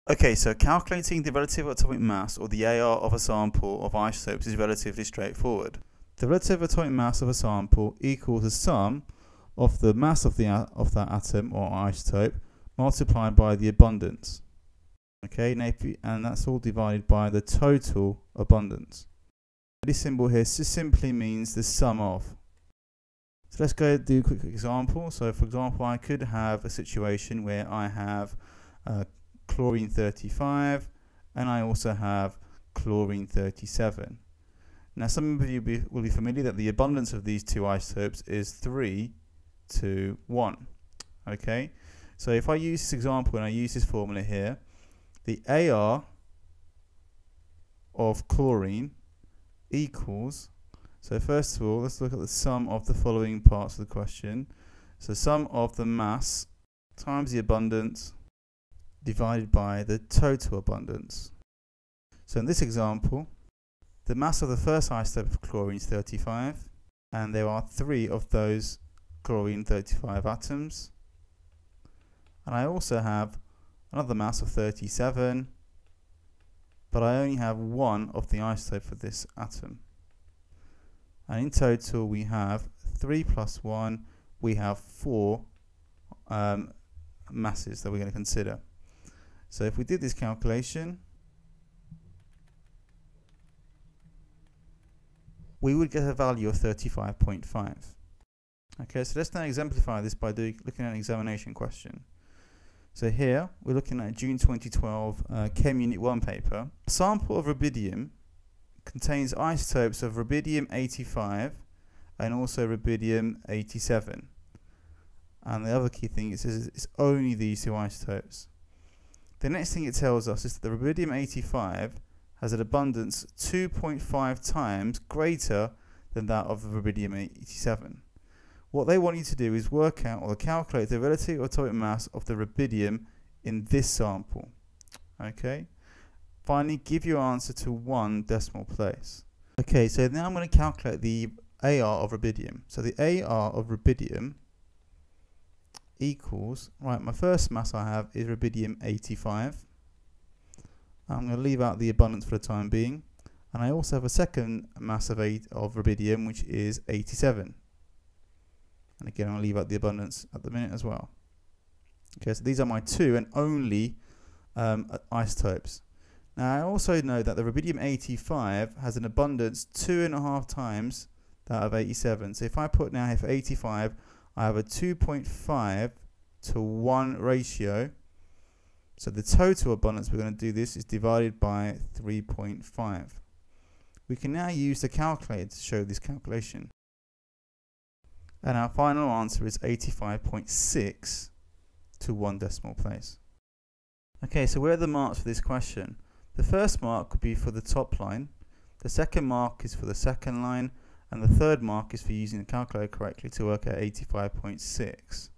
Okay, so calculating the relative atomic mass, or the AR, of a sample of isotopes is relatively straightforward. The relative atomic mass of a sample equals the sum of the mass of that atom or isotope multiplied by the abundance. Okay, and that's all divided by the total abundance. This symbol here just simply means the sum of. So let's go do a quick example. So for example, I could have a situation where I have chlorine 35 and I also have chlorine 37. Now some of you will be familiar that the abundance of these two isotopes is 3 to 1. Okay, so if I use this example and I use this formula here, the AR of chlorine equals, so first of all let's look at the sum of the following parts of the question. So sum of the mass times the abundance divided by the total abundance. So in this example, the mass of the first isotope of chlorine is 35, and there are 3 of those chlorine 35 atoms. And I also have another mass of 37, but I only have 1 of the isotope for this atom. And in total we have 3 plus 1, we have 4 masses that we're going to consider. So if we did this calculation, we would get a value of 35.5. Okay, so let's now exemplify this by looking at an examination question. So here we're looking at a June 2012 Chem Unit 1 paper. A sample of rubidium contains isotopes of rubidium 85 and also rubidium 87. And the other key thing, it says it's only these two isotopes. The next thing it tells us is that the rubidium 85 has an abundance 2.5 times greater than that of the rubidium 87. What they want you to do is work out or calculate the relative atomic mass of the rubidium in this sample. Okay. Finally, give your answer to 1 decimal place. Okay, so now I'm going to calculate the AR of rubidium. So the AR of rubidium equals, right, my first mass I have is rubidium 85. I'm going to leave out the abundance for the time being, and I also have a second mass of rubidium, which is 87. And again, I'll leave out the abundance at the minute as well. Okay, so these are my 2 and only isotopes. Now I also know that the rubidium 85 has an abundance 2.5 times that of 87. So if I put now here for 85, I have a 2.5 to 1 ratio. So the total abundance, we're going to do this, is divided by 3.5. We can now use the calculator to show this calculation. And our final answer is 85.6 to 1 decimal place. Okay, so where are the marks for this question? The first mark could be for the top line, the second mark is for the second line, and the third mark is for using the calculator correctly to work out 85.6.